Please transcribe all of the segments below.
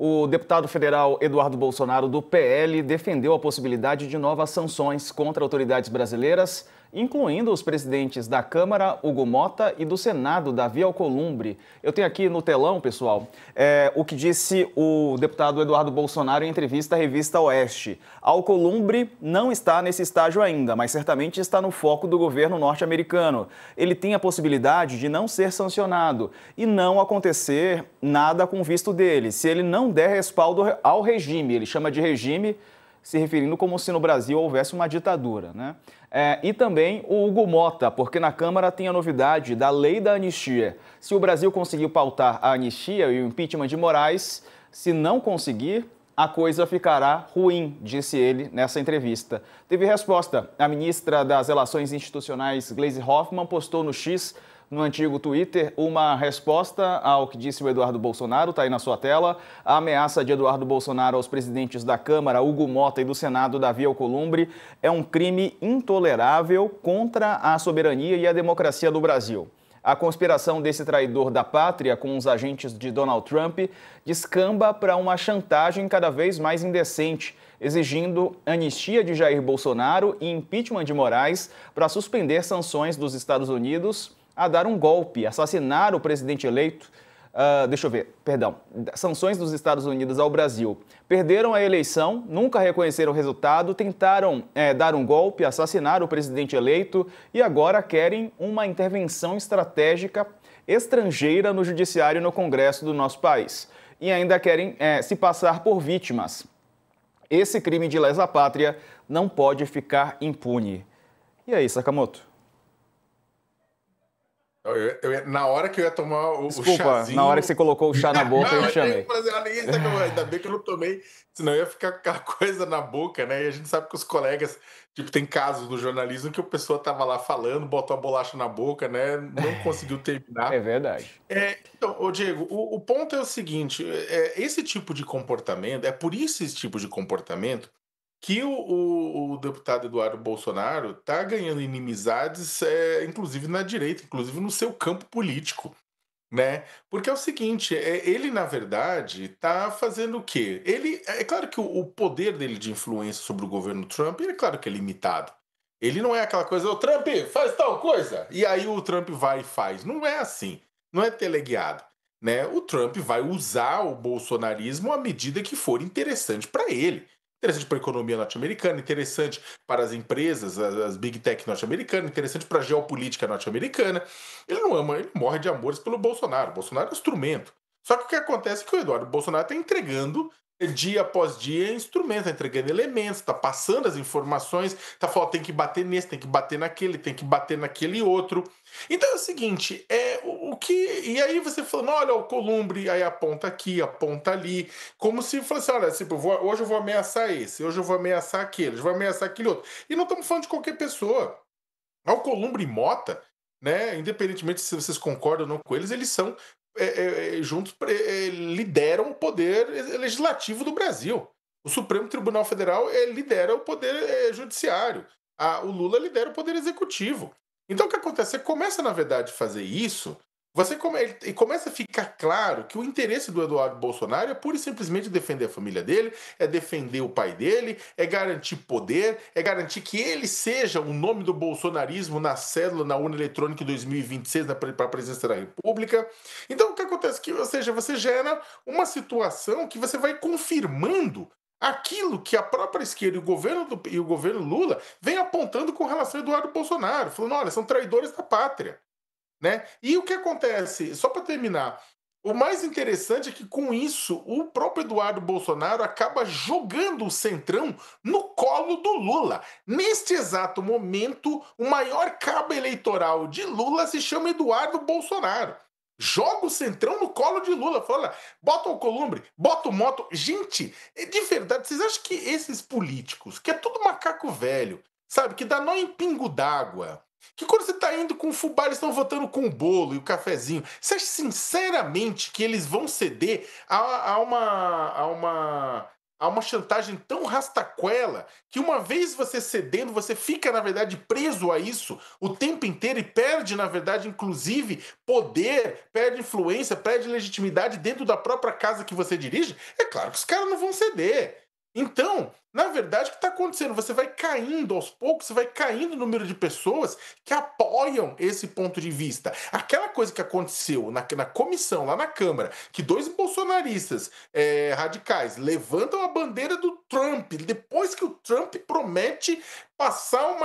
O deputado federal Eduardo Bolsonaro, do PL, defendeu a possibilidade de novas sanções contra autoridades brasileiras, incluindo os presidentes da Câmara, Hugo Motta, e do Senado, Davi Alcolumbre. Eu tenho aqui no telão, pessoal, o que disse o deputado Eduardo Bolsonaro em entrevista à revista Oeste. Alcolumbre não está nesse estágio ainda, mas certamente está no foco do governo norte-americano. Ele tem a possibilidade de não ser sancionado e não acontecer nada com o visto dele, se ele não der respaldo ao regime. Ele chama de regime, se referindo como se no Brasil houvesse uma ditadura, né? E também o Hugo Motta, porque na Câmara tem a novidade da lei da anistia. Se o Brasil conseguir pautar a anistia e o impeachment de Moraes, se não conseguir, a coisa ficará ruim, disse ele nessa entrevista. Teve resposta. A ministra das Relações Institucionais, Gleisi Hoffmann, postou no X, no antigo Twitter, uma resposta ao que disse o Eduardo Bolsonaro, está aí na sua tela. A ameaça de Eduardo Bolsonaro aos presidentes da Câmara, Hugo Motta, e do Senado, Davi Alcolumbre, é um crime intolerável contra a soberania e a democracia do Brasil. A conspiração desse traidor da pátria com os agentes de Donald Trump descamba para uma chantagem cada vez mais indecente, exigindo anistia de Jair Bolsonaro e impeachment de Moraes para suspender sanções dos Estados Unidos a dar um golpe, assassinar o presidente eleito. Sanções dos Estados Unidos ao Brasil. Perderam a eleição, nunca reconheceram o resultado, tentaram dar um golpe, assassinar o presidente eleito e agora querem uma intervenção estratégica estrangeira no judiciário e no Congresso do nosso país. E ainda querem se passar por vítimas. Esse crime de lesa pátria não pode ficar impune. E aí, Sakamoto? Na hora que eu ia tomar o chazinho... na hora que você colocou o chá na boca, eu chamei. Ainda bem que eu não tomei, senão ia ficar com aquela coisa na boca, né? E a gente sabe que os colegas, tem casos do jornalismo que a pessoa tava lá falando, botou a bolacha na boca, né? Não conseguiu terminar. É verdade. Então, Diego, o ponto é o seguinte, esse tipo de comportamento, por isso esse tipo de comportamento que o deputado Eduardo Bolsonaro está ganhando inimizades, inclusive na direita, inclusive no seu campo político, né? Porque é o seguinte, ele, na verdade, está fazendo o quê? É claro que o poder dele de influência sobre o governo Trump, é claro que é limitado. Ele não é aquela coisa, o Trump faz tal coisa, e aí o Trump vai e faz. Não é assim, não é teleguiado. Né? O Trump vai usar o bolsonarismo à medida que for interessante para ele. Interessante para a economia norte-americana, interessante para as empresas, as big tech norte-americanas, interessante para a geopolítica norte-americana. Ele não ama, ele morre de amores pelo Bolsonaro. O Bolsonaro é um instrumento. Só que o que acontece é que o Eduardo Bolsonaro está entregando dia após dia instrumentos, está entregando elementos, está passando as informações, está falando, tem que bater nesse, tem que bater naquele, tem que bater naquele outro. Então é o seguinte, e aí você falando, olha, o Columbre, aí aponta aqui, aponta ali, como se fosse, olha, hoje eu vou ameaçar esse, hoje eu vou ameaçar aquele, hoje eu vou ameaçar aquele outro. E não estamos falando de qualquer pessoa. O Columbre e Motta, né, independentemente se vocês concordam ou não com eles são juntos lideram o poder legislativo do Brasil. O Supremo Tribunal Federal lidera o poder judiciário. O Lula lidera o poder executivo. Então o que acontece? Você começa, na verdade, a fazer isso, e começa a ficar claro que o interesse do Eduardo Bolsonaro é pura e simplesmente defender a família dele, é defender o pai dele, é garantir poder, é garantir que ele seja o nome do bolsonarismo na cédula, na urna eletrônica em 2026 para a presidência da República. Então o que acontece? Ou seja, você gera uma situação que você vai confirmando aquilo que a própria esquerda e o governo Lula vem apontando com relação a Eduardo Bolsonaro, falando, olha, são traidores da pátria. Né? E o que acontece, só para terminar, o mais interessante é que com isso o próprio Eduardo Bolsonaro acaba jogando o Centrão no colo do Lula. Neste exato momento, o maior cabo eleitoral de Lula se chama Eduardo Bolsonaro. Joga o Centrão no colo de Lula. Fala, bota o Columbre, bota o Motta. Gente, de verdade, vocês acham que esses políticos, que é tudo macaco velho, sabe, que dá nó em pingo d'água, que quando você tá indo com o fubá, eles estão votando com o bolo e o cafezinho. Você acha sinceramente que eles vão ceder a há uma chantagem tão rastaquela que uma vez você cedendo, você fica, na verdade, preso a isso o tempo inteiro e perde, na verdade, inclusive, poder, perde influência, perde legitimidade dentro da própria casa que você dirige, é claro que os caras não vão ceder. Então, na verdade, o que está acontecendo? Você vai caindo aos poucos, você vai caindo o número de pessoas que apoiam esse ponto de vista. Aquela coisa que aconteceu na comissão, lá na Câmara, que dois bolsonaristas radicais levantam a bandeira do Trump, depois que o Trump promete passar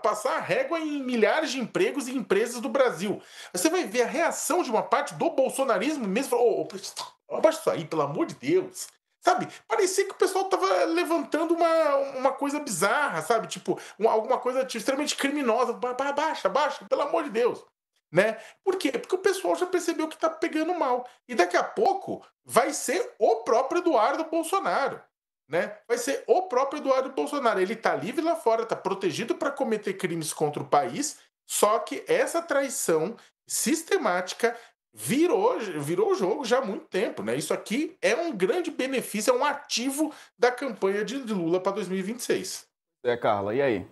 passar a régua em milhares de empregos e empresas do Brasil. Você vai ver a reação de uma parte do bolsonarismo mesmo, abaixa isso aí, pelo amor de Deus. Sabe? Parecia que o pessoal tava levantando uma coisa bizarra, sabe? Tipo, alguma coisa extremamente criminosa. Baixa, baixa, pelo amor de Deus. Né? Por quê? Porque o pessoal já percebeu que tá pegando mal. E daqui a pouco vai ser o próprio Eduardo Bolsonaro. Né? Vai ser o próprio Eduardo Bolsonaro. Ele tá livre lá fora, tá protegido para cometer crimes contra o país, só que essa traição sistemática virou o jogo já há muito tempo, né? Isso aqui é um grande benefício, é um ativo da campanha de Lula para 2026. Carla, e aí?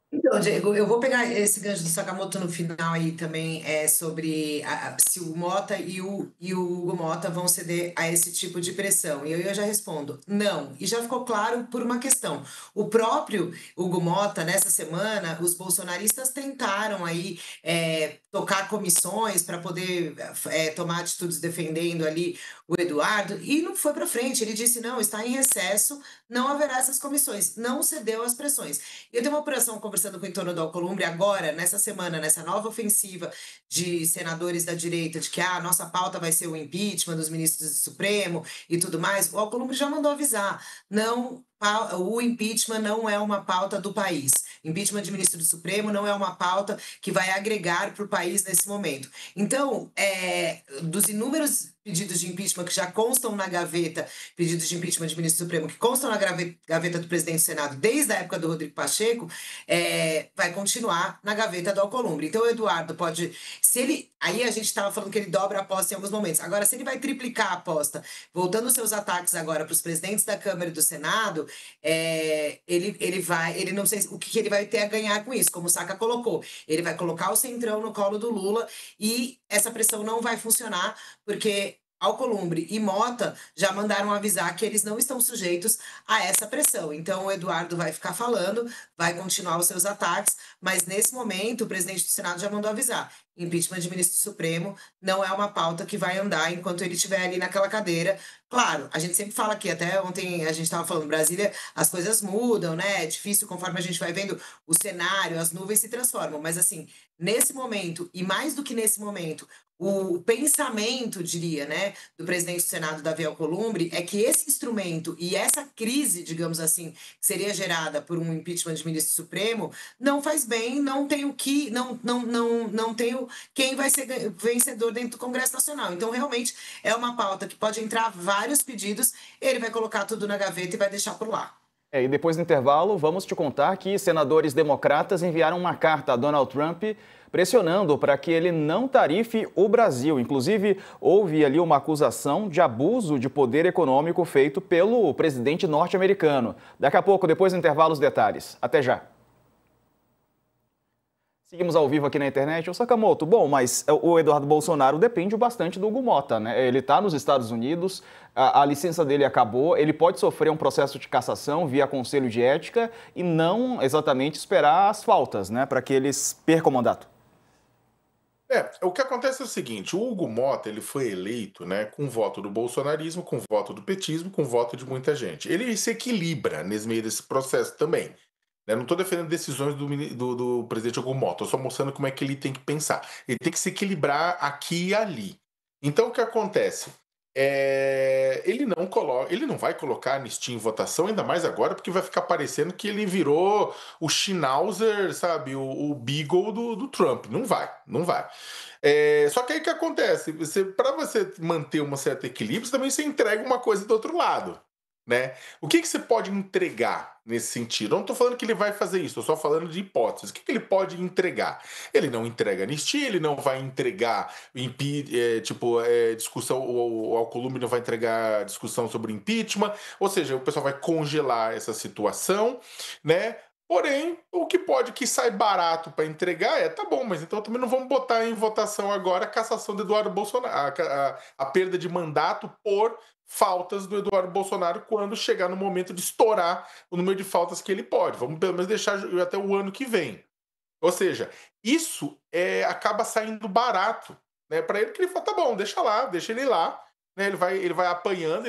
Então, Diego, eu vou pegar esse gancho do Sakamoto no final aí também, sobre se o Mota e o Hugo Mota vão ceder a esse tipo de pressão. E eu já respondo, não. E já ficou claro por uma questão. O próprio Hugo Mota, nessa semana, os bolsonaristas tentaram aí tocar comissões para poder tomar atitudes defendendo ali o Eduardo, e não foi para frente. Ele disse, não, está em recesso, não haverá essas comissões. Não cedeu às pressões. Eu tenho uma apuração conversando com o entorno do Alcolumbre agora, nessa semana, nessa nova ofensiva de senadores da direita, de que a nossa pauta vai ser o impeachment dos ministros do Supremo e tudo mais. O Alcolumbre já mandou avisar, não, o impeachment não é uma pauta do país. Impeachment de ministro do Supremo não é uma pauta que vai agregar para o país nesse momento. Então, dos inúmeros pedidos de impeachment que já constam na gaveta, pedidos de impeachment de ministro do Supremo que constam na gaveta do presidente do Senado desde a época do Rodrigo Pacheco, vai continuar na gaveta do Alcolumbre. Então, o Eduardo pode... Aí a gente estava falando que ele dobra a aposta em alguns momentos. Agora, se ele vai triplicar a aposta, voltando os seus ataques agora para os presidentes da Câmara e do Senado, ele não sei o que ele vai ter a ganhar com isso, como o Saca colocou. Ele vai colocar o Centrão no colo do Lula e essa pressão não vai funcionar, porque Alcolumbre e Mota já mandaram avisar que eles não estão sujeitos a essa pressão. Então, o Eduardo vai ficar falando, vai continuar os seus ataques, mas nesse momento o presidente do Senado já mandou avisar. Impeachment de ministro do Supremo não é uma pauta que vai andar enquanto ele estiver ali naquela cadeira. Claro, a gente sempre fala aqui, até ontem a gente estava falando, Brasília, as coisas mudam, né? É difícil conforme a gente vai vendo o cenário, as nuvens se transformam. Mas assim, nesse momento, e mais do que nesse momento, o pensamento, diria, né, do presidente do Senado, Davi Alcolumbre, é que esse instrumento e essa crise, digamos assim, que seria gerada por um impeachment de ministro supremo, não faz bem, não tem não tem quem vai ser vencedor dentro do Congresso Nacional. Então, realmente, é uma pauta que pode entrar vários pedidos, ele vai colocar tudo na gaveta e vai deixar por lá. E depois do intervalo, vamos te contar que senadores democratas enviaram uma carta a Donald Trump pressionando para que ele não tarife o Brasil. Inclusive, houve ali uma acusação de abuso de poder econômico feito pelo presidente norte-americano. Daqui a pouco, depois do intervalo, os detalhes. Até já. Seguimos ao vivo aqui na internet. Ô Sakamoto, bom, mas o Eduardo Bolsonaro depende bastante do Hugo Mota, né? Ele está nos Estados Unidos, a licença dele acabou, ele pode sofrer um processo de cassação via conselho de ética e não exatamente esperar as faltas, né, para que eles percam o mandato. O que acontece é o seguinte, o Hugo Mota ele foi eleito, né, com voto do bolsonarismo, com voto do petismo, com voto de muita gente. Ele se equilibra nesse meio desse processo também. Eu não estou defendendo decisões do presidente Hugo Mota, estou só mostrando como é que ele tem que pensar. Ele tem que se equilibrar aqui e ali. Então, o que acontece? Ele não vai colocar a anistia em votação, ainda mais agora, porque vai ficar parecendo que ele virou o Schnauzer, sabe? O Beagle do Trump. Não vai, não vai. Só que aí o que acontece? Para você manter um certo equilíbrio, também você entrega uma coisa do outro lado. né? O que você pode entregar nesse sentido? Eu não estou falando que ele vai fazer isso, estou só falando de hipóteses. O que ele pode entregar? Ele não entrega anistia, ele não vai entregar discussão, o Alcolumbre não vai entregar discussão sobre impeachment, ou seja, o pessoal vai congelar essa situação, né? Porém, o que pode que sai barato para entregar tá bom, mas então também não vamos botar em votação agora a cassação do Eduardo Bolsonaro, a perda de mandato por faltas do Eduardo Bolsonaro quando chegar no momento de estourar o número de faltas que ele pode. Vamos pelo menos deixar até o ano que vem. Ou seja, isso acaba saindo barato, né, para ele, que ele fala, tá bom, deixa lá, deixa ele lá, né, ele vai apanhando,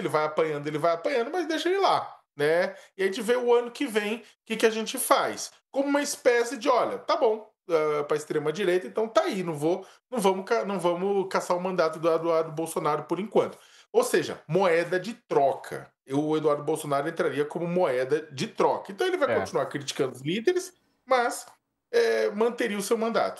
mas deixa ele lá, né, e a gente vê o ano que vem o que a gente faz, como uma espécie de, olha, tá bom, para a extrema direita, então tá aí, não vamos caçar o mandato do Eduardo Bolsonaro por enquanto. Ou seja, moeda de troca. O Eduardo Bolsonaro entraria como moeda de troca. Então ele vai continuar criticando os líderes, mas manteria o seu mandato.